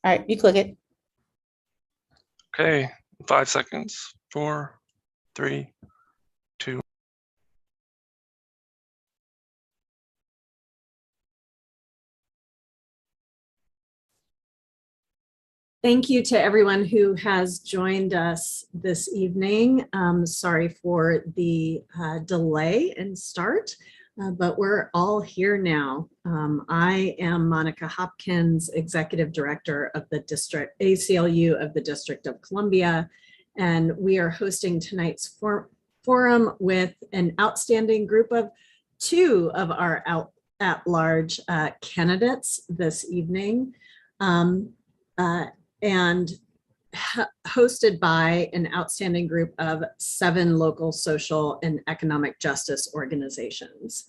All right, you click it. Okay, 5 seconds. 4, 3, 2. Thank you to everyone who has joined us this evening. Sorry for the delay in start, but we're all here now. I am Monica Hopkins, Executive Director of the District ACLU of the District of Columbia, and we are hosting tonight's forum with an outstanding group of 2 of our at-large candidates this evening. And hosted by an outstanding group of 7 local social and economic justice organizations.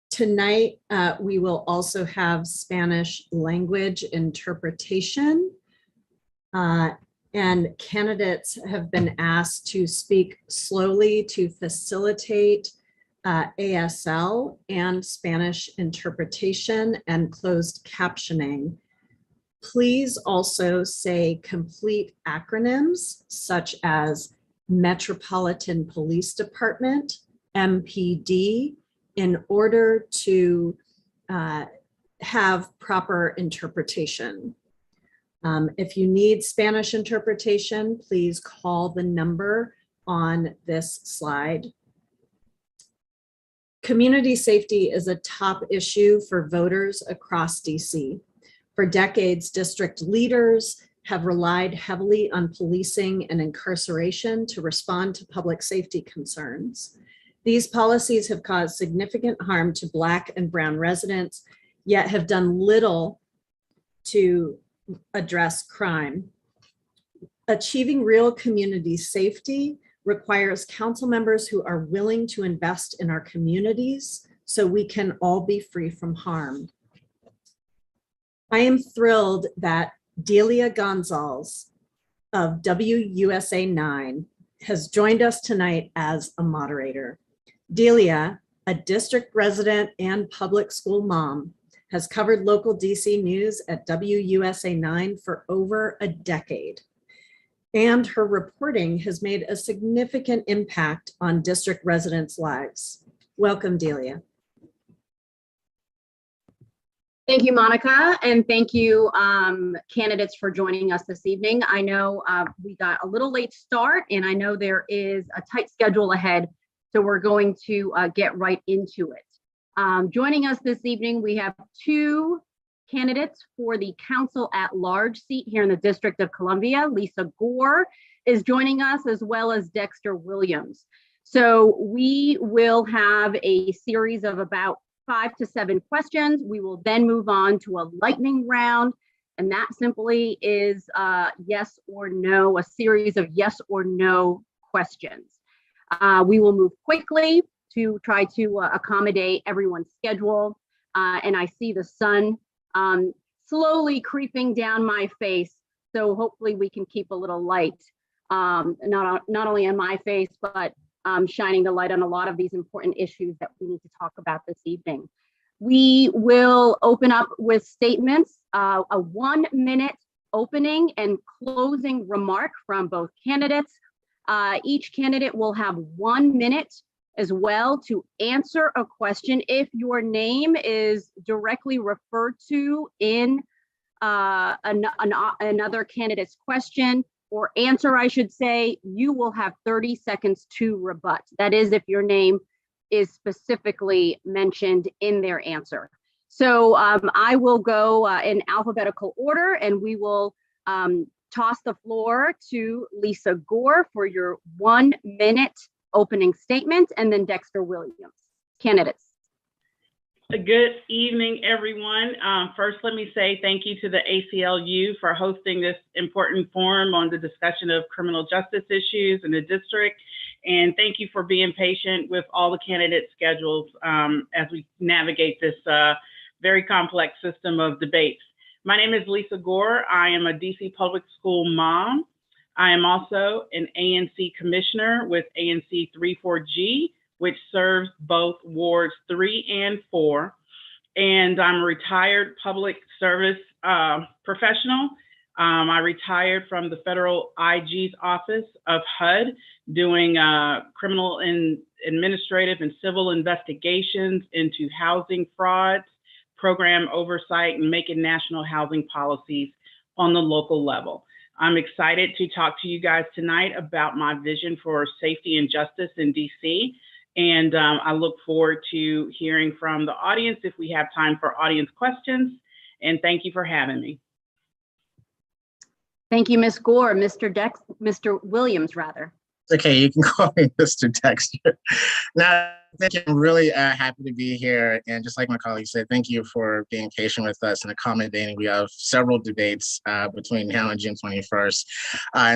Tonight, we will also have Spanish language interpretation, and candidates have been asked to speak slowly to facilitate ASL and Spanish interpretation and closed captioning. Please also say complete acronyms such as Metropolitan Police Department, MPD, in order to have proper interpretation. If you need Spanish interpretation, please call the number on this slide. Community safety is a top issue for voters across DC. For decades, district leaders have relied heavily on policing and incarceration to respond to public safety concerns. These policies have caused significant harm to Black and Brown residents, yet have done little to address crime. Achieving real community safety requires council members who are willing to invest in our communities so we can all be free from harm. I am thrilled that Delia Goncalves of WUSA 9 has joined us tonight as a moderator. Delia, a district resident and public school mom, has covered local DC news at WUSA 9 for over a decade. And her reporting has made a significant impact on district residents' lives. Welcome, Delia. Thank you, Monica, and thank you, candidates, for joining us this evening. I know we got a little late start, and I know there is a tight schedule ahead, so we're going to get right into it. Joining us this evening, we have 2 candidates for the Council at Large seat here in the District of Columbia. Lisa Gore is joining us, as well as Dexter Williams. So we will have a series of about 5 to 7 questions. We will then move on to a lightning round, and that simply is yes or no, a series of yes or no questions. We will move quickly to try to accommodate everyone's schedule, and I see the sun slowly creeping down my face. So hopefully we can keep a little light, not only on my face, but shining the light on a lot of these important issues that we need to talk about this evening. We will open up with statements, a 1-minute opening and closing remark from both candidates. Each candidate will have 1 minute as well to answer a question. If your name is directly referred to in another candidate's question or answer, I should say, you will have 30 seconds to rebut. That is, if your name is specifically mentioned in their answer. So I will go in alphabetical order, and we will toss the floor to Lisa Gore for your 1 minute opening statement, and then Dexter Williams. Candidates. Good evening, everyone. First, let me say thank you to the ACLU for hosting this important forum on the discussion of criminal justice issues in the district. And thank you for being patient with all the candidate schedules as we navigate this very complex system of debates. My name is Lisa Gore. I am a DC public school mom. I am also an ANC commissioner with ANC 34G, which serves both wards 3 and 4. And I'm a retired public service professional. I retired from the federal IG's office of HUD, doing criminal and administrative and civil investigations into housing frauds, program oversight, and making national housing policies on the local level. I'm excited to talk to you guys tonight about my vision for safety and justice in DC. And I look forward to hearing from the audience if we have time for audience questions. And thank you for having me. Thank you, Ms. Gore. Mr. Williams, rather. Okay, you can call me Mr. Dexter. Now, thank you. I'm really happy to be here. And just like my colleague said, thank you for being patient with us and accommodating. We have several debates between now and June 21st.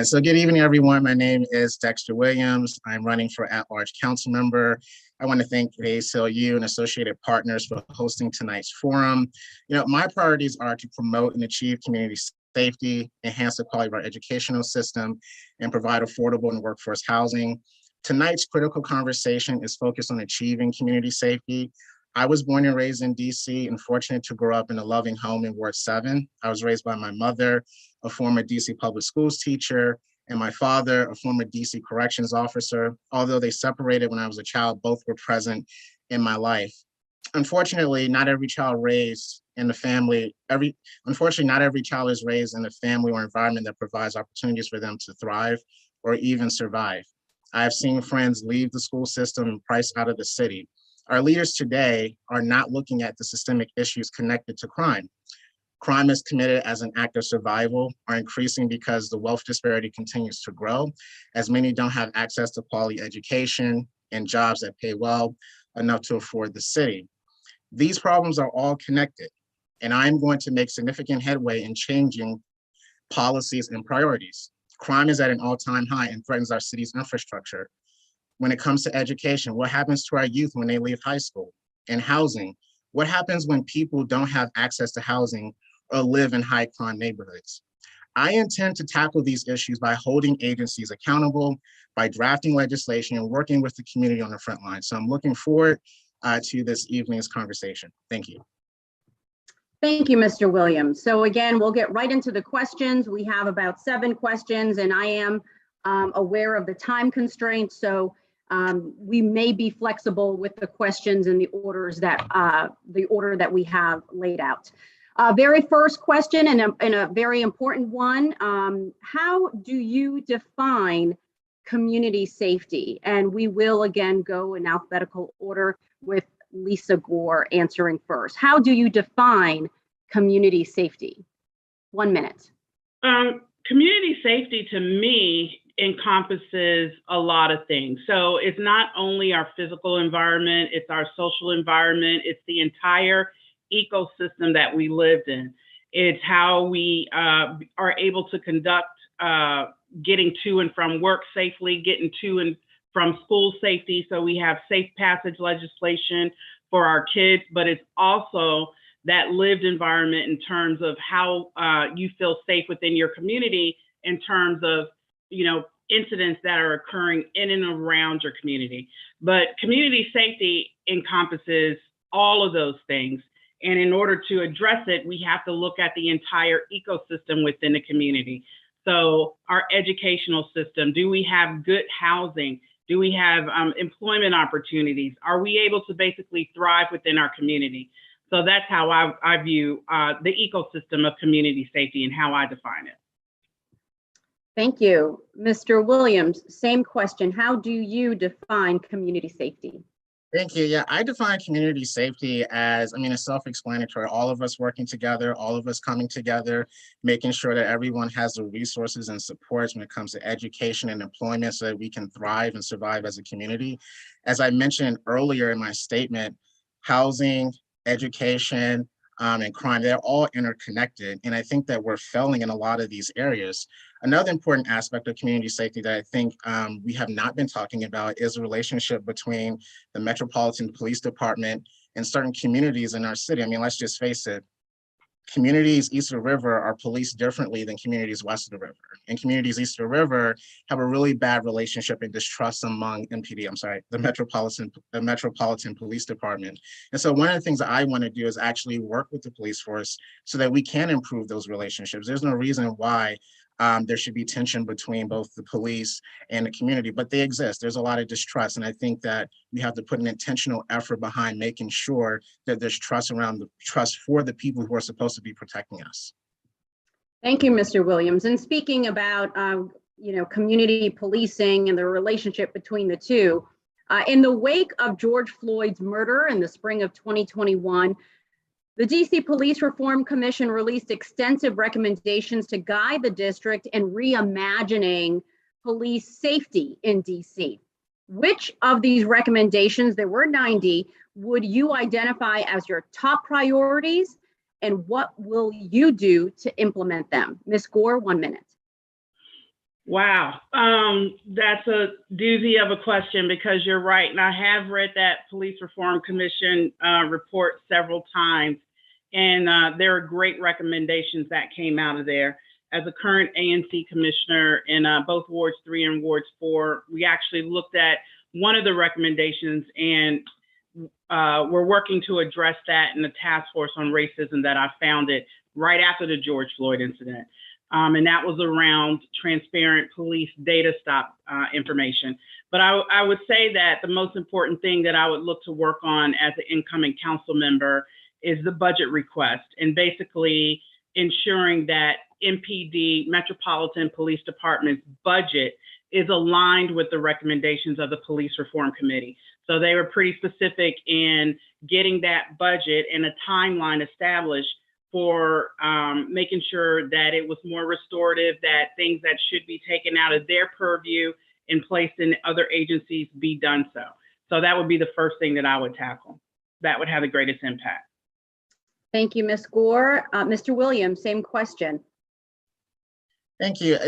So good evening, everyone. My name is Dexter Williams. I'm running for at-large council member. I want to thank the ACLU and associated partners for hosting tonight's forum. You know, my priorities are to promote and achieve community safety, enhance the quality of our educational system, and provide affordable and workforce housing. Tonight's critical conversation is focused on achieving community safety. I was born and raised in DC and fortunate to grow up in a loving home in Ward 7. I was raised by my mother, a former DC public schools teacher, and my father, a former DC corrections officer. Although they separated when I was a child, both were present in my life. Unfortunately, not every child raised in the family, unfortunately, not every child is raised in a family or environment that provides opportunities for them to thrive or even survive. I've seen friends leave the school system and price out of the city. Our leaders today are not looking at the systemic issues connected to crime. Crime is committed as an act of survival are increasing because the wealth disparity continues to grow, as many don't have access to quality education and jobs that pay well enough to afford the city. These problems are all connected, and I'm going to make significant headway in changing policies and priorities. Crime is at an all-time high and threatens our city's infrastructure. When it comes to education, what happens to our youth when they leave high school? And housing, what happens when people don't have access to housing or live in high crime neighborhoods? I intend to tackle these issues by holding agencies accountable, by drafting legislation and working with the community on the front line. So I'm looking forward to this evening's conversation. Thank you. Thank you, Mr. Williams. So again, we'll get right into the questions. We have about 7 questions, and I am aware of the time constraints. So we may be flexible with the questions in the order that we have laid out. Very first question, and a very important one. How do you define community safety? And we will again go in alphabetical order with Lisa Gore answering first. How do you define community safety? 1 minute. Community safety to me encompasses a lot of things. So it's not only our physical environment, it's our social environment, it's the entire ecosystem that we lived in. It's how we are able to conduct getting to and from work safely, getting to and from school safety. So we have safe passage legislation for our kids, but it's also that lived environment in terms of how you feel safe within your community in terms of, you know, incidents that are occurring in and around your community. But community safety encompasses all of those things. And in order to address it, we have to look at the entire ecosystem within the community. So our educational system, do we have good housing? Do we have employment opportunities? Are we able to basically thrive within our community? So that's how I view the ecosystem of community safety and how I define it. Thank you. Mr. Williams, same question. How do you define community safety? Thank you. Yeah, I define community safety as, it's self-explanatory. All of us working together, all of us coming together, making sure that everyone has the resources and supports when it comes to education and employment so that we can thrive and survive as a community. As I mentioned earlier in my statement, housing, education, and crime, they're all interconnected. And I think that we're failing in a lot of these areas. Another important aspect of community safety that I think we have not been talking about is the relationship between the Metropolitan Police Department and certain communities in our city. Let's just face it, communities east of the river are policed differently than communities west of the river. And communities east of the river have a really bad relationship and distrust among the Metropolitan Police Department. And so one of the things that I want to do is actually work with the police force so that we can improve those relationships. There's no reason why there should be tension between both the police and the community, but they exist. There's a lot of distrust. And I think that we have to put an intentional effort behind making sure that there's trust for the people who are supposed to be protecting us. Thank you, Mr. Williams. And speaking about, community policing and the relationship between the two, in the wake of George Floyd's murder in the spring of 2021, the DC Police Reform Commission released extensive recommendations to guide the district in reimagining police safety in DC. Which of these recommendations, there were 90, would you identify as your top priorities, and what will you do to implement them? Ms. Gore, 1 minute. Wow, that's a doozy of a question, because you're right. And I have read that Police Reform Commission report several times, and there are great recommendations that came out of there. As a current ANC commissioner in both Wards 3 and Wards 4, we actually looked at one of the recommendations, and we're working to address that in the task force on racism that I founded right after the George Floyd incident. And that was around transparent police data stop information. But I would say that the most important thing that I would look to work on as an incoming council member is the budget request, and basically ensuring that MPD, Metropolitan Police Department's budget, is aligned with the recommendations of the Police Reform Committee. So they were pretty specific in getting that budget and a timeline established for making sure that it was more restorative, that things that should be taken out of their purview and placed in other agencies be done so. So that would be the first thing that I would tackle. That would have the greatest impact. Thank you, Ms. Gore. Mr. Williams, same question. Thank you.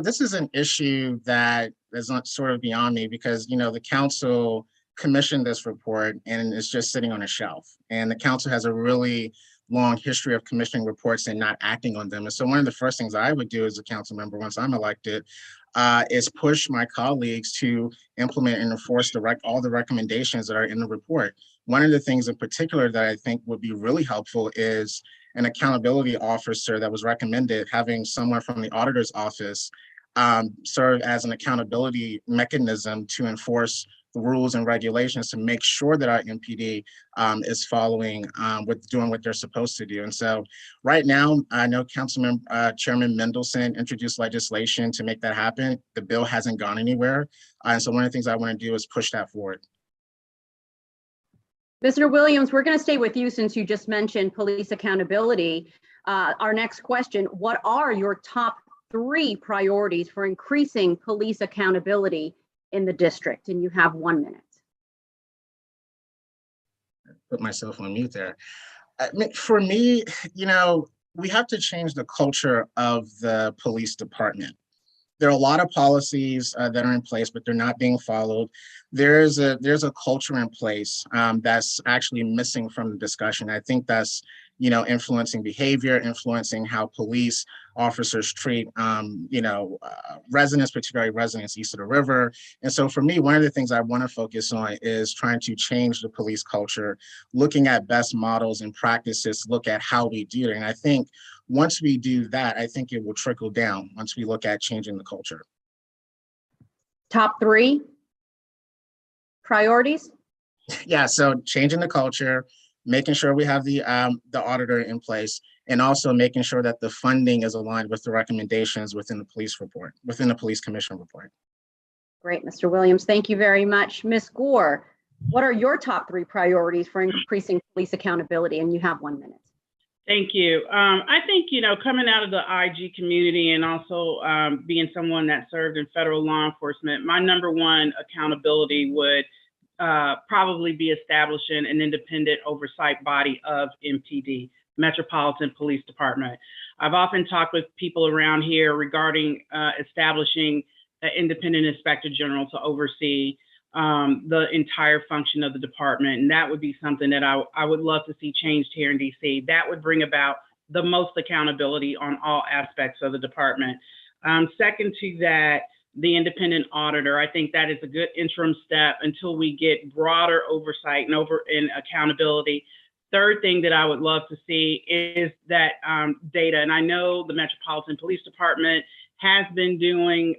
This is an issue that is not sort of beyond me, because, the council commissioned this report and it's just sitting on a shelf. And the council has a really long history of commissioning reports and not acting on them. And so one of the first things I would do as a council member once I'm elected is push my colleagues to implement and enforce all the recommendations that are in the report. One of the things in particular that I think would be really helpful is an accountability officer that was recommended, having someone from the auditor's office serve as an accountability mechanism to enforce the rules and regulations to make sure that our MPD is following doing what they're supposed to do. And so right now, I know Chairman Mendelson introduced legislation to make that happen. The bill hasn't gone anywhere. And so one of the things I want to do is push that forward. Mr. Williams, we're going to stay with you since you just mentioned police accountability. Our next question, what are your top 3 priorities for increasing police accountability in the district? And you have 1 minute. Put myself on mute there. For me, we have to change the culture of the police department. There are a lot of policies that are in place, but they're not being followed. There's a culture in place that's actually missing from the discussion. I think that's influencing behavior, influencing how police officers treat residents, particularly residents east of the river. And so for me, one of the things I want to focus on is trying to change the police culture, looking at best models and practices, look at how we do it. And I think once we do that, I think it will trickle down once we look at changing the culture. Top 3 priorities? Yeah, so changing the culture, making sure we have the auditor in place, and also making sure that the funding is aligned with the recommendations within the police commission report. Great, Mr. Williams. Thank you very much. Ms. Gore, what are your top 3 priorities for increasing police accountability? And you have 1 minute. Thank you. I think, coming out of the IG community and also being someone that served in federal law enforcement, my number 1 accountability would probably be establishing an independent oversight body of MPD, Metropolitan Police Department. I've often talked with people around here regarding establishing an independent inspector general to oversee the entire function of the department. And that would be something that I would love to see changed here in DC. That would bring about the most accountability on all aspects of the department. Second to that, the independent auditor. I think that is a good interim step until we get broader oversight and accountability. Third thing that I would love to see is that data. And I know the Metropolitan Police Department has been doing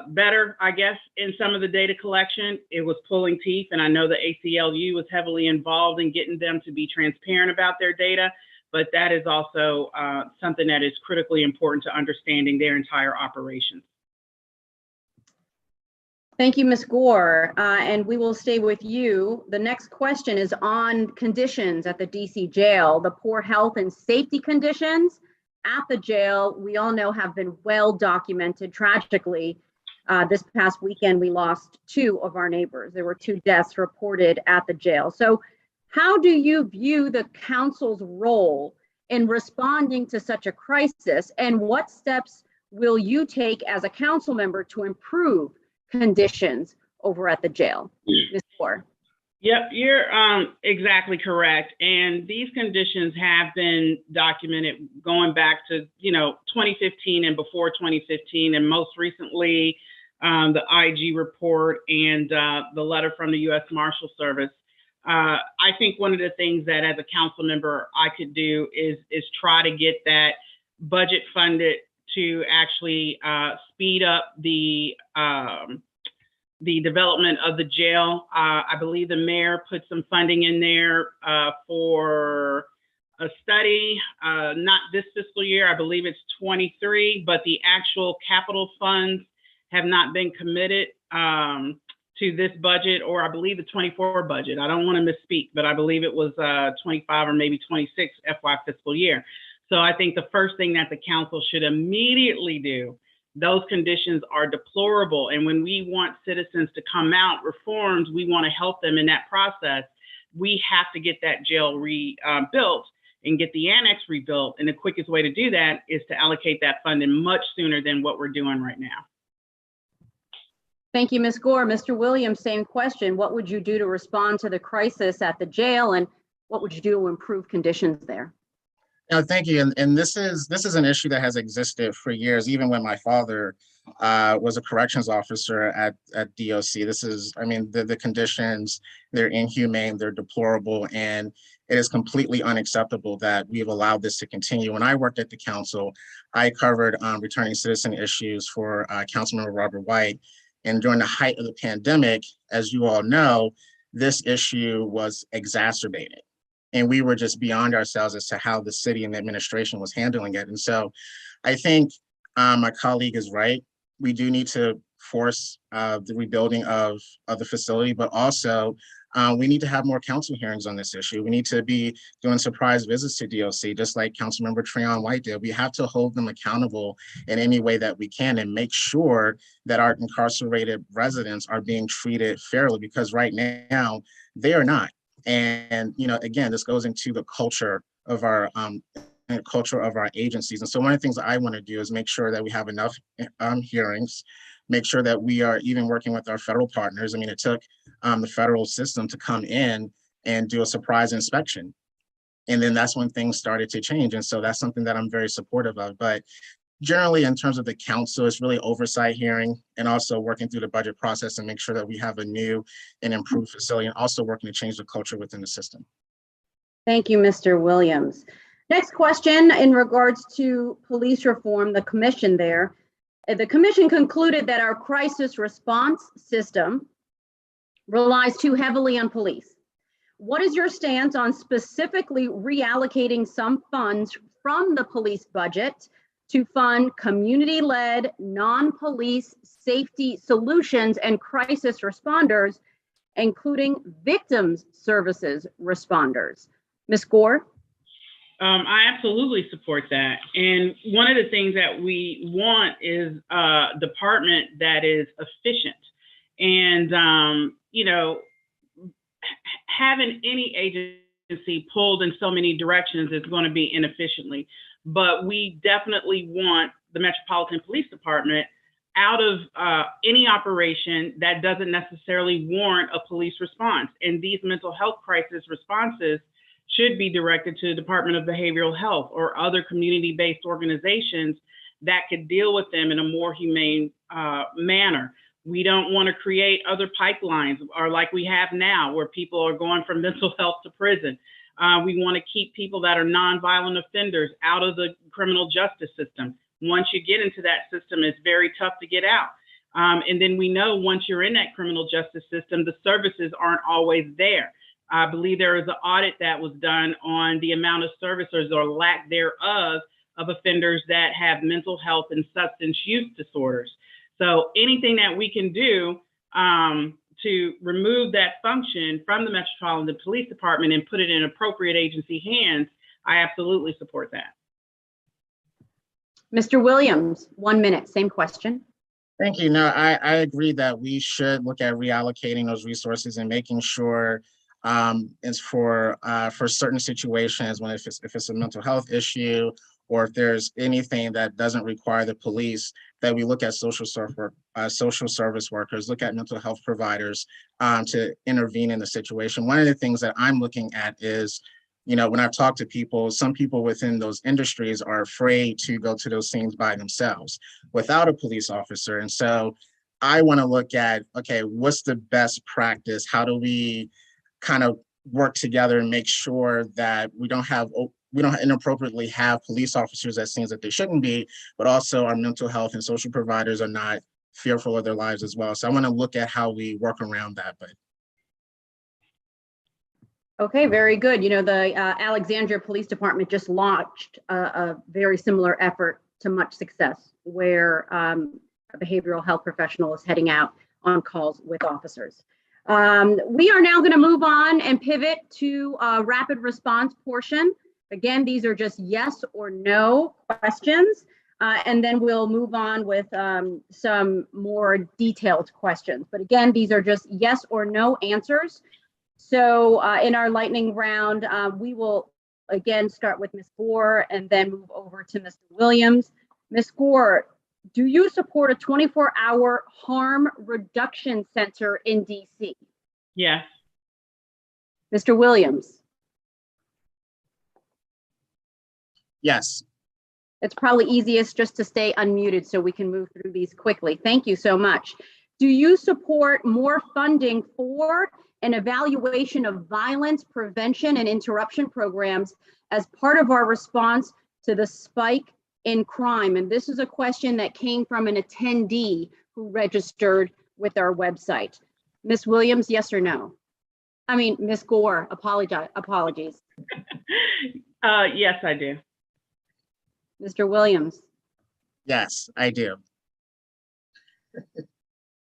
better, I guess, in some of the data collection. It was pulling teeth, and I know the ACLU was heavily involved in getting them to be transparent about their data, but that is also something that is critically important to understanding their entire operations. Thank you, Ms. Gore, and we will stay with you. The next question is on conditions at the DC jail. The poor health and safety conditions at the jail, we all know, have been well documented. Tragically, this past weekend, we lost 2 of our neighbors. There were 2 deaths reported at the jail. So how do you view the council's role in responding to such a crisis, and what steps will you take as a council member to improve conditions over at the jail? Ms. Gore. Yep, you're exactly correct. And these conditions have been documented going back to, 2015 and before 2015, and most recently the IG report and the letter from the U.S. Marshal Service. I think one of the things that as a council member I could do is try to get that budget funded to actually speed up the development of the jail. I believe the mayor put some funding in there for a study, not this fiscal year, I believe it's 23, but the actual capital funds have not been committed to this budget, or I believe the 24 budget. I don't want to misspeak, but I believe it was 25 or maybe 26 FY fiscal year. So I think the first thing that the council should immediately do, those conditions are deplorable. And when we want citizens to come out reformed, we want to help them in that process. We have to get that jail rebuilt and get the annex rebuilt. And the quickest way to do that is to allocate that funding much sooner than what we're doing right now. Thank you, Ms. Gore. Mr. Williams, same question. What would you do to respond to the crisis at the jail, and what would you do to improve conditions there? No, thank you. And this is an issue that has existed for years, even when my father was a corrections officer at DOC. This is, I mean, the conditions, they're inhumane, they're deplorable, and it is completely unacceptable that we've allowed this to continue. When I worked at the council, I covered returning citizen issues for Councilmember Robert White. And during the height of the pandemic, as you all know, this issue was exacerbated. And we were just beyond ourselves as to how the city and the administration was handling it. And so I think my colleague is right. We do need to force the rebuilding of the facility, but also we need to have more council hearings on this issue. We need to be doing surprise visits to DOC, just like Councilmember Treon White did. We have to hold them accountable in any way that we can and make sure that our incarcerated residents are being treated fairly, because right now they are not. And, again, this goes into the culture of our agencies. And so one of the things that I want to do is make sure that we have enough hearings, make sure that we are even working with our federal partners. I mean, it took the federal system to come in and do a surprise inspection. And then that's when things started to change. And so that's something that I'm very supportive of. But generally, in terms of the council, it's really oversight hearing and also working through the budget process and make sure that we have a new and improved facility, and also working to change the culture within the system. Thank you, Mr. Williams. Next question in regards to police reform, the commission there. The commission concluded that our crisis response system relies too heavily on police. What is your stance on specifically reallocating some funds from the police budget to fund community-led, non-police safety solutions and crisis responders, including victims services responders? Ms. Gore? I absolutely support that. And one of the things that we want is a department that is efficient. And, having any agency pulled in so many directions is going to be inefficiently. But we definitely want the Metropolitan Police Department out of any operation that doesn't necessarily warrant a police response. And these mental health crisis responses should be directed to the Department of Behavioral Health or other community-based organizations that could deal with them in a more humane manner. We don't want to create other pipelines or like we have now where people are going from mental health to prison. We want to keep people that are nonviolent offenders out of the criminal justice system. Once you get into that system, it's very tough to get out. And then we know once you're in that criminal justice system, the services aren't always there. I believe there was an audit that was done on the amount of services or lack thereof of offenders that have mental health and substance use disorders. So anything that we can do to remove that function from the Metropolitan Police Department and put it in appropriate agency hands, I absolutely support that. Mr. Williams, 1 minute, same question. Thank you. No, I agree that we should look at reallocating those resources and making sure it's for certain situations when if it's a mental health issue or if there's anything that doesn't require the police, that we look at social service workers, look at mental health providers to intervene in the situation. One of the things that I'm looking at is, you know, when I've talked to people, some people within those industries are afraid to go to those scenes by themselves without a police officer. And so I want to look at, okay, what's the best practice? How do we kind of work together and make sure that we don't inappropriately have police officers at scenes that they shouldn't be, but also our mental health and social providers are not fearful of their lives as well. So I want to look at how we work around that. But Okay, very good. You know, the Alexandria Police Department just launched a very similar effort to much success where a behavioral health professional is heading out on calls with officers. We are now going to move on and pivot to a rapid response portion. Again, these are just yes or no questions, and then we'll move on with some more detailed questions. But again, these are just yes or no answers. So in our lightning round, we will again start with Ms. Gore and then move over to Mr. Williams. Ms. Gore, do you support a 24-hour harm reduction center in DC? Yes. Mr. Williams? yes. It's probably easiest just to stay unmuted so we can move through these quickly. Thank you so much. Do you support more funding for an evaluation of violence prevention and interruption programs as part of our response to the spike in crime? And this is a question that came from an attendee who registered with our website. Ms. Williams, yes or no? I mean, Ms. Gore, apologies. Yes, I do. Mr. Williams? Yes, I do.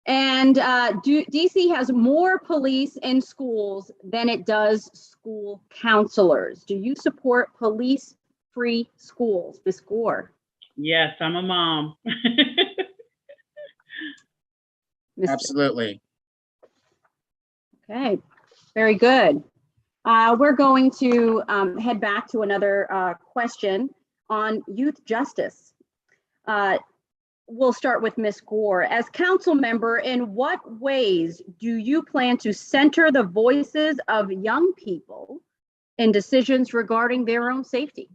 And DC has more police in schools than it does school counselors. Do you support police-free schools? Ms. Gore? Yes, I'm a mom. Absolutely. Okay, very good. We're going to head back to another question on youth justice. We'll start with Ms. Gore. As council member, in what ways do you plan to center the voices of young people in decisions regarding their own safety?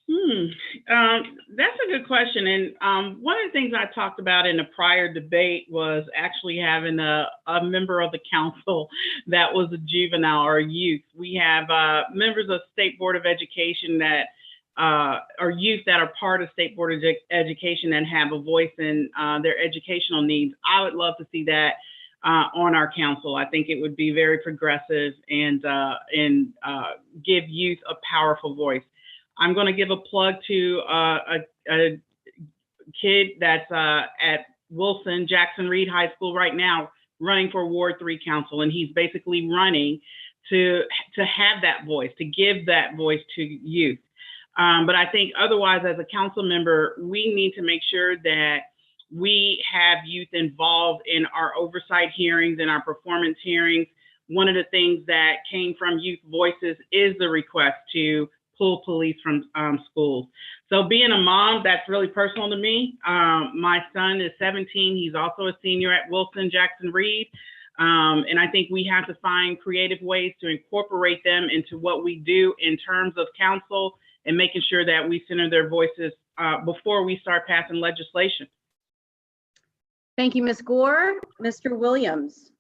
That's a good question. And one of the things I talked about in a prior debate was actually having a member of the council that was a juvenile or a youth. We have members of State Board of Education that or youth that are part of State Board of Education and have a voice in their educational needs. I would love to see that on our council. I think it would be very progressive and give youth a powerful voice. I'm going to give a plug to a kid that's at Wilson Jackson Reed High School right now, running for Ward 3 Council, and he's basically running to have that voice, to give that voice to youth. But I think otherwise, as a council member, we need to make sure that we have youth involved in our oversight hearings and our performance hearings. One of the things that came from Youth Voices is the request to pull police from schools. So being a mom, that's really personal to me. My son is 17. He's also a senior at Wilson Jackson Reed. And I think we have to find creative ways to incorporate them into what we do in terms of council and making sure that we center their voices before we start passing legislation. Thank you, Ms. Gore. Mr. Williams,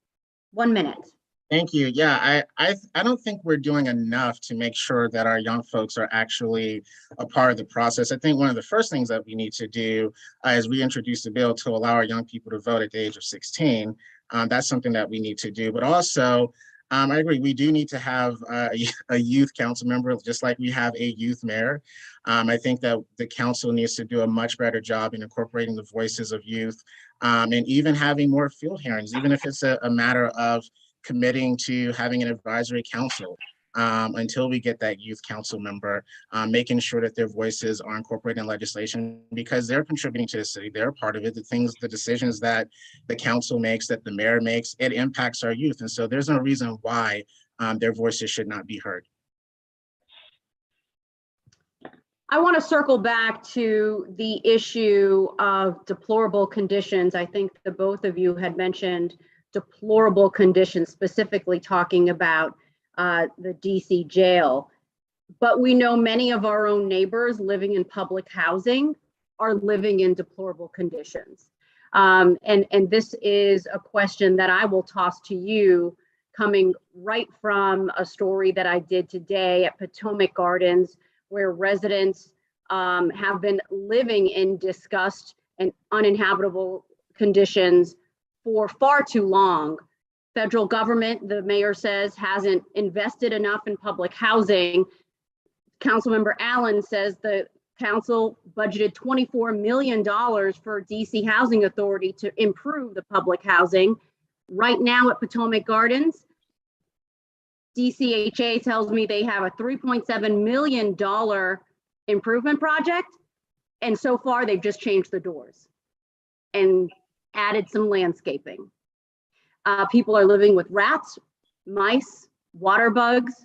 1 minute. Thank you. Yeah, I don't think we're doing enough to make sure that our young folks are actually a part of the process. I think one of the first things that we need to do is reintroduce the bill to allow our young people to vote at the age of 16. That's something that we need to do. But also, I agree, we do need to have a youth council member, just like we have a youth mayor. I think that the council needs to do a much better job in incorporating the voices of youth and even having more field hearings, even if it's a matter of committing to having an advisory council until we get that youth council member, making sure that their voices are incorporated in legislation because they're contributing to the city. They're a part of it. The decisions that the council makes, that the mayor makes, it impacts our youth. And so there's no reason why their voices should not be heard. I want to circle back to the issue of deplorable conditions. I think the both of you had mentioned deplorable conditions, specifically talking about the DC jail. But we know many of our own neighbors living in public housing are living in deplorable conditions. And this is a question that I will toss to you, coming right from a story that I did today at Potomac Gardens, where residents have been living in disgust and uninhabitable conditions for far too long. Federal government, the mayor says, hasn't invested enough in public housing. Councilmember Allen says the council budgeted $24 million for DC Housing Authority to improve the public housing. Right now at Potomac Gardens, DCHA tells me they have a $3.7 million improvement project. And so far they've just changed the doors and added some landscaping. People are living with rats, mice, water bugs.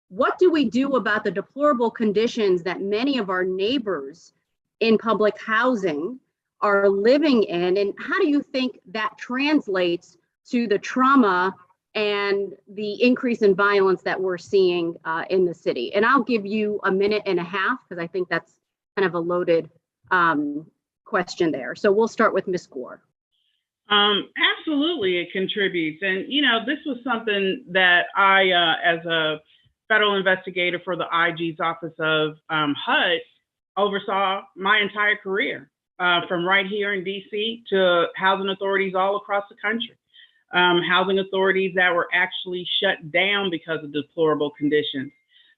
What do we do about the deplorable conditions that many of our neighbors in public housing are living in? And how do you think that translates to the trauma and the increase in violence that we're seeing in the city? And I'll give you a minute and a half because I think that's kind of a loaded question there. So we'll start with Ms. Gore. Absolutely, it contributes. And, you know, this was something that I, as a federal investigator for the IG's Office of HUD, oversaw my entire career, from right here in DC to housing authorities all across the country. Housing authorities that were actually shut down because of deplorable conditions.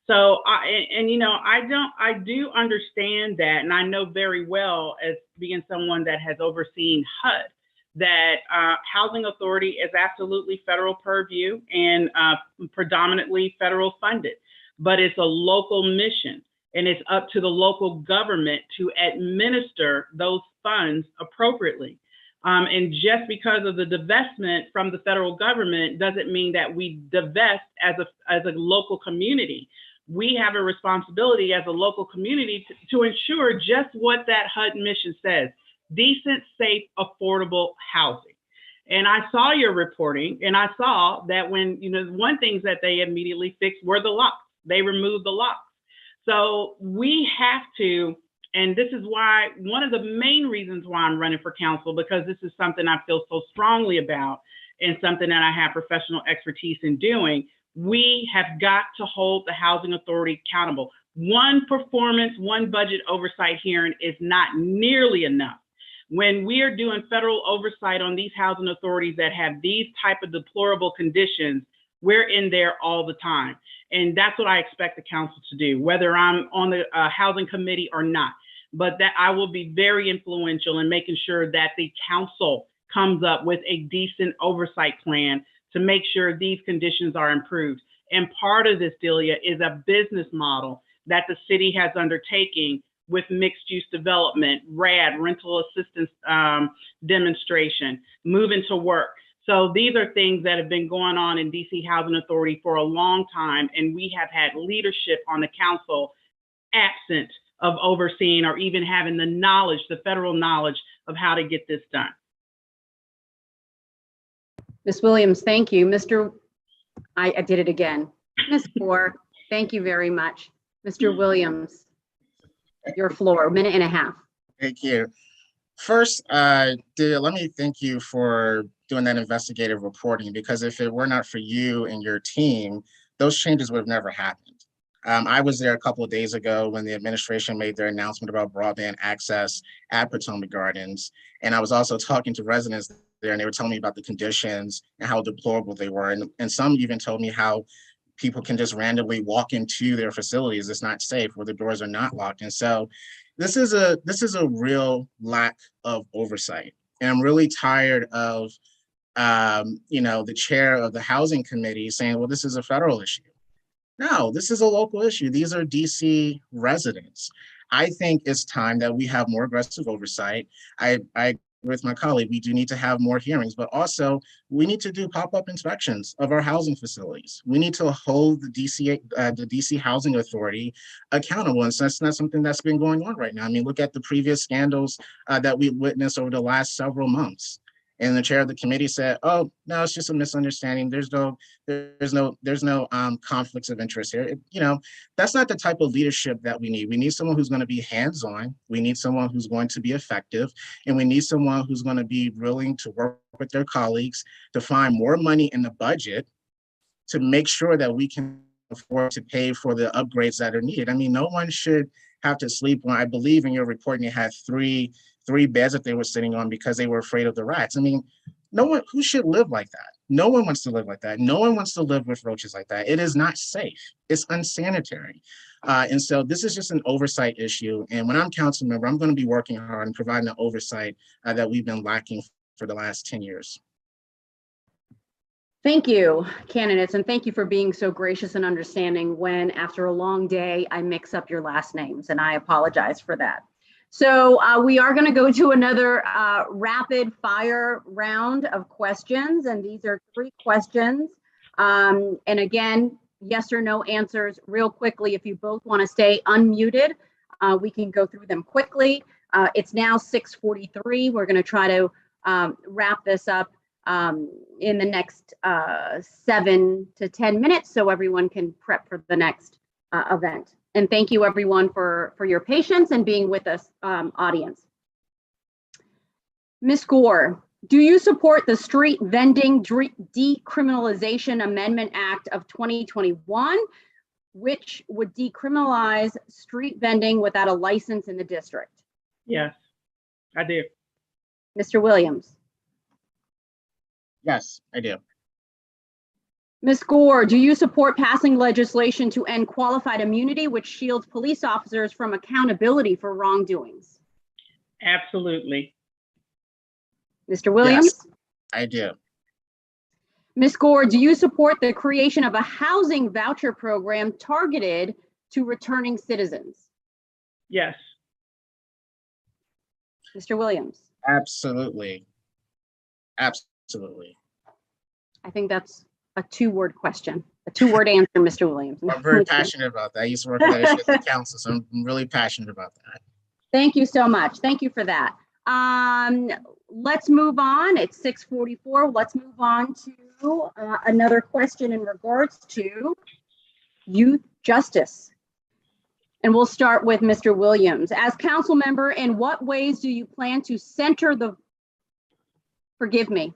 So, I do understand that, and I know very well, as being someone that has overseen HUD, that housing authority is absolutely federal purview and predominantly federal funded, but it's a local mission, and it's up to the local government to administer those funds appropriately. And just because of the divestment from the federal government doesn't mean that we divest as a local community. We have a responsibility as a local community to ensure just what that HUD mission says: decent, safe, affordable housing. And I saw your reporting, and I saw that when, one thing that they immediately fixed were the locks. They removed the locks. So we have to, and this is why, one of the main reasons why I'm running for council, because this is something I feel so strongly about and something that I have professional expertise in doing. We have got to hold the housing authority accountable. One performance, one budget oversight hearing is not nearly enough. When we are doing federal oversight on these housing authorities that have these type of deplorable conditions, we're in there all the time. And that's what I expect the council to do, whether I'm on the housing committee or not. But that I will be very influential in making sure that the council comes up with a decent oversight plan to make sure these conditions are improved. And part of this, Delia, is a business model that the city has undertaken with mixed use development, RAD, rental assistance demonstration, moving to work. So these are things that have been going on in DC Housing Authority for a long time, and we have had leadership on the council absent of overseeing or even having the knowledge, the federal knowledge of how to get this done. Ms. Williams, thank you. I did it again. Ms. Gore, thank you very much. Mr. Williams, your floor, minute and a half. Thank you. First, Delia, let me thank you for doing that investigative reporting, because if it were not for you and your team, those changes would have never happened. I was there a couple of days ago when the administration made their announcement about broadband access at Potomac Gardens. And I was also talking to residents there, and they were telling me about the conditions and how deplorable they were. And some even told me how people can just randomly walk into their facilities. It's not safe, where the doors are not locked. And so this is a real lack of oversight. And I'm really tired of the chair of the housing committee saying, well, this is a federal issue. No, this is a local issue. These are DC residents. I think it's time that we have more aggressive oversight. I agree with my colleague, we do need to have more hearings, but also we need to do pop-up inspections of our housing facilities. We need to hold the DC Housing Authority accountable. And so that's not something that's been going on right now. I mean, look at the previous scandals that we witnessed over the last several months. And the chair of the committee said, "Oh no, it's just a misunderstanding. There's no conflicts of interest here." That's not the type of leadership that we need. We need someone who's going to be hands-on. We need someone who's going to be effective, and we need someone who's going to be willing to work with their colleagues to find more money in the budget to make sure that we can afford to pay for the upgrades that are needed. I mean, no one should have to sleep on. I believe in your reporting, you had three beds that they were sitting on because they were afraid of the rats. I mean, no one who should live like that. No one wants to live like that. No one wants to live with roaches like that. It is not safe. It's unsanitary. And so this is just an oversight issue. And when I'm council member, I'm going to be working hard and providing the oversight that we've been lacking for the last 10 years. Thank you, candidates, and thank you for being so gracious and understanding when, after a long day, I mix up your last names, and I apologize for that. So we are going to go to another rapid fire round of questions, and these are 3 questions. And again, yes or no answers real quickly. If you both want to stay unmuted, we can go through them quickly. It's now 6:43. We're going to try to wrap this up in the next 7 to 10 minutes so everyone can prep for the next event. And thank you everyone for your patience and being with us, audience. Ms. Gore, do you support the Street Vending Decriminalization Amendment Act of 2021, which would decriminalize street vending without a license in the district? Yes, I do. Mr. Williams? Yes, I do. Ms. Gore, do you support passing legislation to end qualified immunity, which shields police officers from accountability for wrongdoings? Absolutely. Mr. Williams? Yes, I do. Ms. Gore, do you support the creation of a housing voucher program targeted to returning citizens? Yes. Mr. Williams? Absolutely. Absolutely. I think that's a 2-word question, a 2-word answer, Mr. Williams. I'm very passionate about that. I used to work at that issue at the council, so I'm really passionate about that. Thank you so much. Thank you for that. Let's move on. It's 6:44. Let's move on to another question in regards to youth justice. And we'll start with Mr. Williams. As council member, in what ways do you plan to center the, forgive me.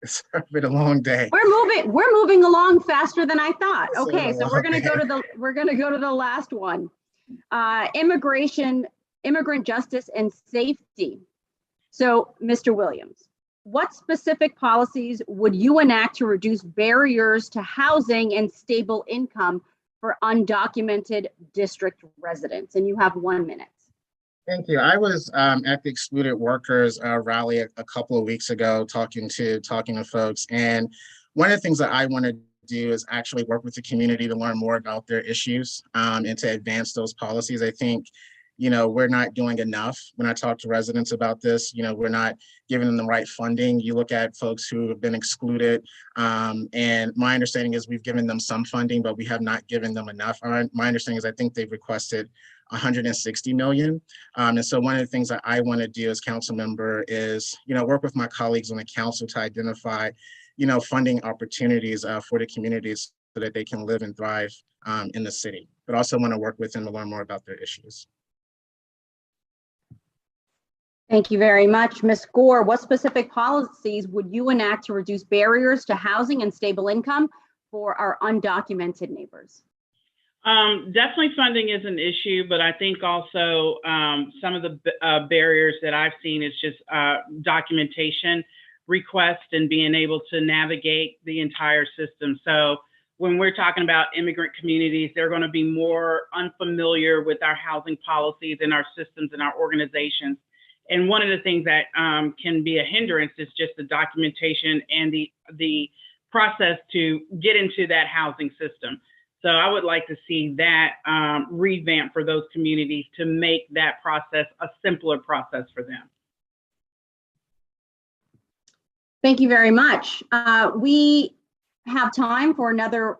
It's been a long day. We're moving along faster than I thought. It's Okay, so we're gonna go to the last one. Immigrant justice and safety. So, Mr. Williams, what specific policies would you enact to reduce barriers to housing and stable income for undocumented district residents? And you have 1 minute. Thank you. I was at the Excluded Workers rally a couple of weeks ago, talking to folks. And one of the things that I want to do is actually work with the community to learn more about their issues and to advance those policies. I think, we're not doing enough when I talk to residents about this. We're not giving them the right funding. You look at folks who have been excluded, and my understanding is we've given them some funding, but we have not given them enough. My understanding is I think they've requested 160 million. And so one of the things that I want to do as council member is, work with my colleagues on the council to identify, funding opportunities for the communities so that they can live and thrive in the city, but also want to work with them to learn more about their issues. Thank you very much. Ms. Gore, what specific policies would you enact to reduce barriers to housing and stable income for our undocumented neighbors? Definitely funding is an issue, but I think also some of the barriers that I've seen is just documentation requests and being able to navigate the entire system. So when we're talking about immigrant communities, they're going to be more unfamiliar with our housing policies and our systems and our organizations. And one of the things that can be a hindrance is just the documentation and the process to get into that housing system. So I would like to see that revamp for those communities to make that process a simpler process for them. Thank you very much. We have time for another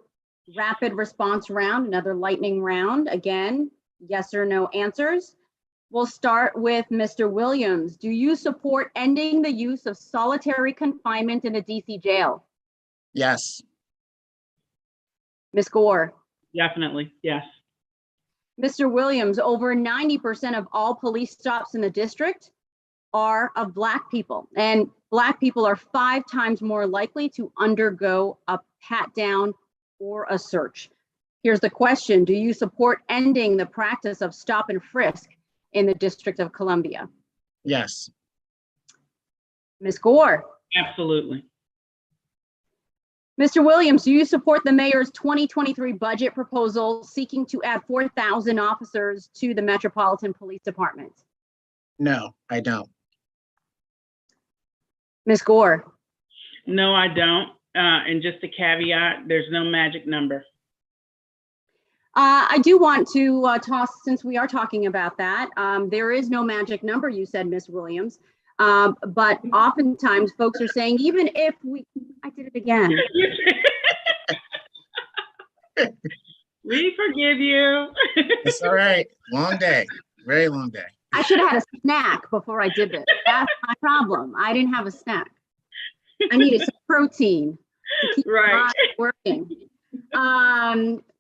rapid response round, another lightning round. Again, yes or no answers. We'll start with Mr. Williams. Do you support ending the use of solitary confinement in a DC jail? Yes. Ms. Gore? Definitely, yes. Mr. Williams, over 90% of all police stops in the district are of Black people, and Black people are 5 times more likely to undergo a pat down or a search. Here's the question. Do you support ending the practice of stop and frisk in the District of Columbia? Yes. Ms. Gore? Absolutely. Mr. Williams, do you support the mayor's 2023 budget proposal seeking to add 4,000 officers to the Metropolitan Police Department? No, I don't. Ms. Gore? No, I don't. And just a caveat, there's no magic number. I do want to toss, since we are talking about that, there is no magic number, you said, Ms. Williams. But oftentimes folks are saying, even if I did it again. We forgive you. It's all right. Long day, very long day. I should have had a snack before I did this. That's my problem. I didn't have a snack. I needed some protein to keep my body working.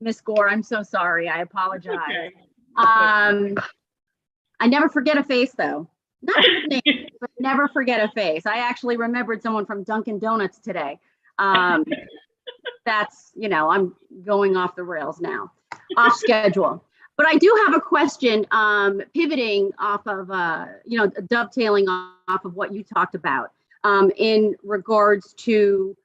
Ms. Gore, I'm so sorry. I apologize. Okay. I never forget a face, though. Not a good name, but never forget a face. I actually remembered someone from Dunkin' Donuts today. That's, I'm going off the rails now, off schedule. But I do have a question, pivoting off of, dovetailing off of what you talked about in regards to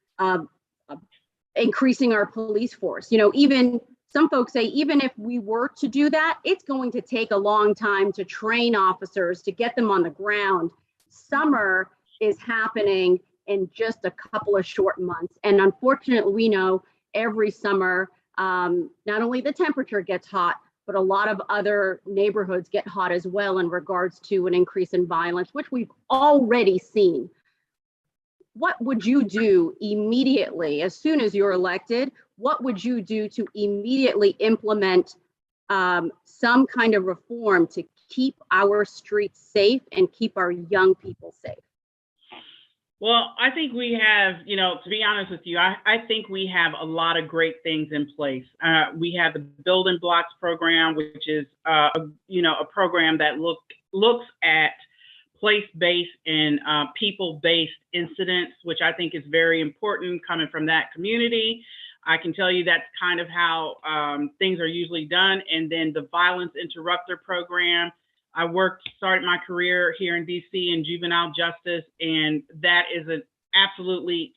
increasing our police force. Even some folks say, even if we were to do that, it's going to take a long time to train officers, to get them on the ground. Summer is happening in just a couple of short months. And unfortunately, we know every summer, not only the temperature gets hot, but a lot of other neighborhoods get hot as well in regards to an increase in violence, which we've already seen. What would you do immediately, as soon as you're elected? What would you do to immediately implement some kind of reform to keep our streets safe and keep our young people safe? Well, I think we have, to be honest with you, I think we have a lot of great things in place. We have the Building Blocks program, which is, a program that looks at place-based and people-based incidents, which I think is very important coming from that community. I can tell you that's kind of how things are usually done. And then the Violence Interrupter program. I started my career here in DC in juvenile justice, and that is an absolutely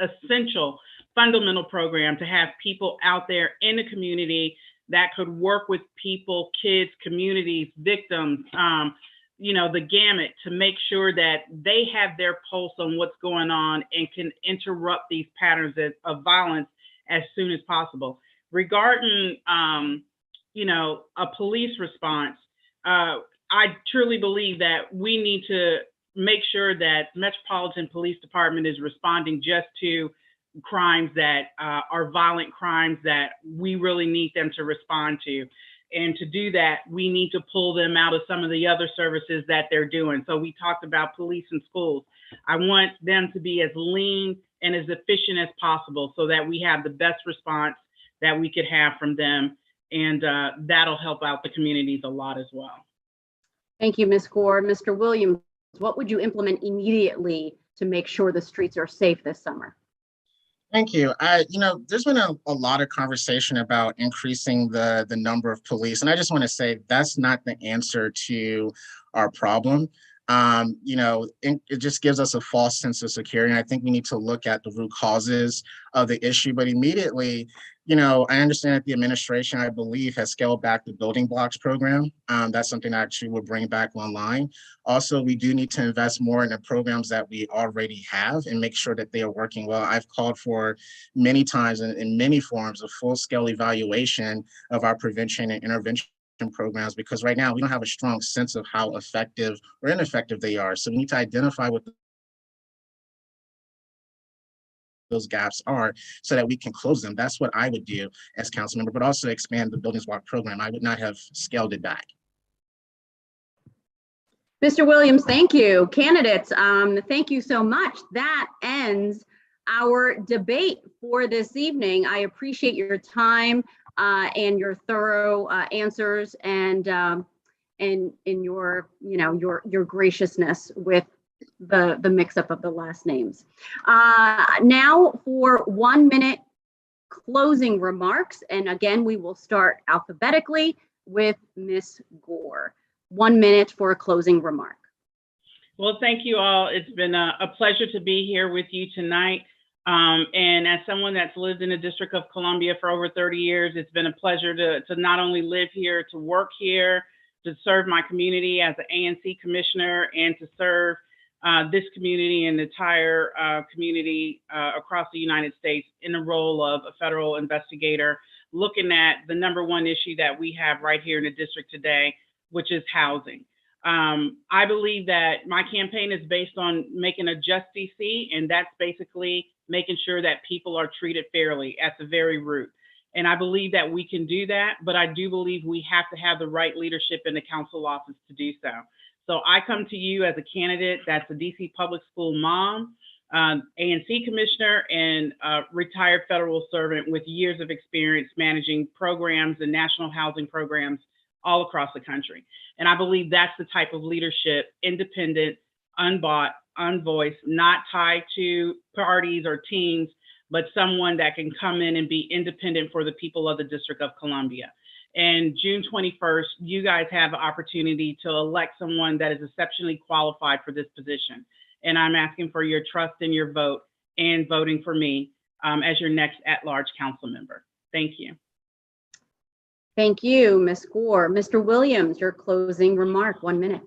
essential, fundamental program to have people out there in the community that could work with people, kids, communities, victims, the gamut, to make sure that they have their pulse on what's going on and can interrupt these patterns of violence as soon as possible. Regarding, a police response, I truly believe that we need to make sure that Metropolitan Police Department is responding just to crimes that are violent crimes that we really need them to respond to. And to do that, we need to pull them out of some of the other services that they're doing. So we talked about police and schools. I want them to be as lean and as efficient as possible so that we have the best response that we could have from them. And that'll help out the communities a lot as well. Thank you, Ms. Gore. Mr. Williams, what would you implement immediately to make sure the streets are safe this summer? Thank you. There's been a lot of conversation about increasing the number of police. And I just want to say that's not the answer to our problem. It just gives us a false sense of security. And I think we need to look at the root causes of the issue. But immediately, I understand that the administration, I believe, has scaled back the building blocks program. That's something that actually will bring back online. Also, we do need to invest more in the programs that we already have and make sure that they are working well. I've called for many times in many forms of full-scale evaluation of our prevention and intervention programs, because right now we don't have a strong sense of how effective or ineffective they are. So we need to identify what those gaps are so that we can close them. That's what I would do as council member, but also expand the Buildings Walk program. I would not have scaled it back. Mr. Williams, thank you. Candidates, thank you so much. That ends our debate for this evening. I appreciate your time and your thorough answers and your graciousness with the mix-up of the last names. Now for 1 minute closing remarks. And again, we will start alphabetically with Ms. Gore. 1 minute for a closing remark. Well, thank you all. It's been a pleasure to be here with you tonight. And as someone that's lived in the District of Columbia for over 30 years, it's been a pleasure to not only live here, to work here, to serve my community as an ANC commissioner, and to serve this community and the entire community across the United States in the role of a federal investigator, looking at the #1 issue that we have right here in the district today, which is housing. I believe that my campaign is based on making a just DC, and that's basically making sure that people are treated fairly at the very root. And I believe that we can do that, but I do believe we have to have the right leadership in the council office to do so. So I come to you as a candidate that's a DC public school mom, ANC commissioner, and retired federal servant with years of experience managing programs and national housing programs all across the country. And I believe that's the type of leadership, independent, unbought, unvoiced, not tied to parties or teams, but someone that can come in and be independent for the people of the District of Columbia. And June 21st, you guys have an opportunity to elect someone that is exceptionally qualified for this position. And I'm asking for your trust and your vote and voting for me as your next at-large council member. Thank you. Thank you, Ms. Gore. Mr. Williams, your closing remark, 1 minute.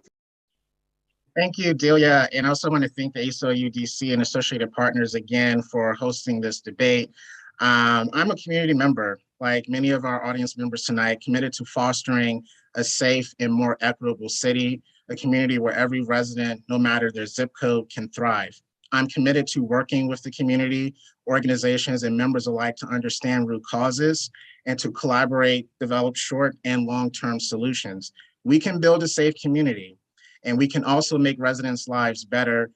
Thank you, Delia. And I also want to thank the ACLU DC and associated partners again for hosting this debate. I'm a community member, like many of our audience members tonight, committed to fostering a safe and more equitable city, a community where every resident, no matter their zip code, can thrive. I'm committed to working with the community, organizations, and members alike to understand root causes and to collaborate, develop short and long-term solutions. We can build a safe community, and we can also make residents' lives better,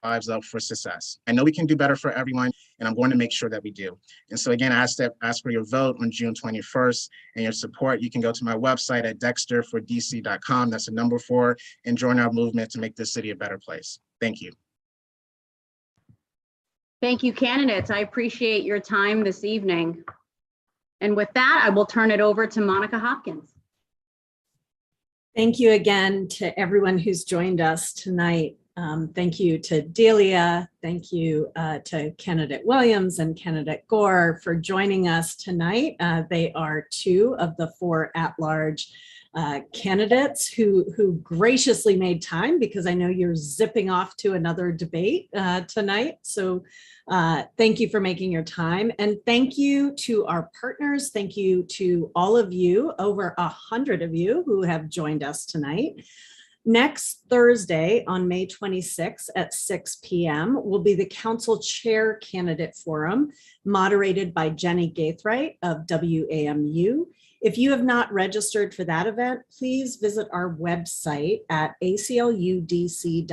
lives up for success. I know we can do better for everyone, and I'm going to make sure that we do. And so again, I ask for your vote on June 21st and your support. You can go to my website at dexterfordc.com. That's the number 4, and join our movement to make this city a better place. Thank you. Thank you, candidates. I appreciate your time this evening. And with that, I will turn it over to Monica Hopkins. Thank you again to everyone who's joined us tonight. Thank you to Delia. Thank you to candidate Williams and candidate Gore for joining us tonight. They are 2 of the 4 at-large candidates who graciously made time, because I know you're zipping off to another debate tonight. So thank you for making your time, and thank you to our partners. Thank you to all of you, over 100 of you who have joined us tonight. Next Thursday on May 26th at 6 p.m. will be the Council Chair Candidate Forum, moderated by Jenny Gaithright of WAMU. If you have not registered for that event, please visit our website at acludc.org.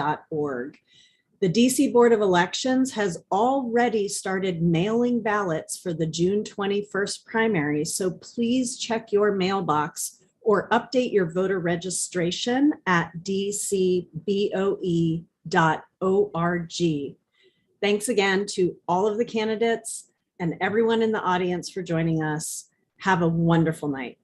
The DC Board of Elections has already started mailing ballots for the June 21st primary, so please check your mailbox or update your voter registration at dcboe.org. Thanks again to all of the candidates and everyone in the audience for joining us. Have a wonderful night.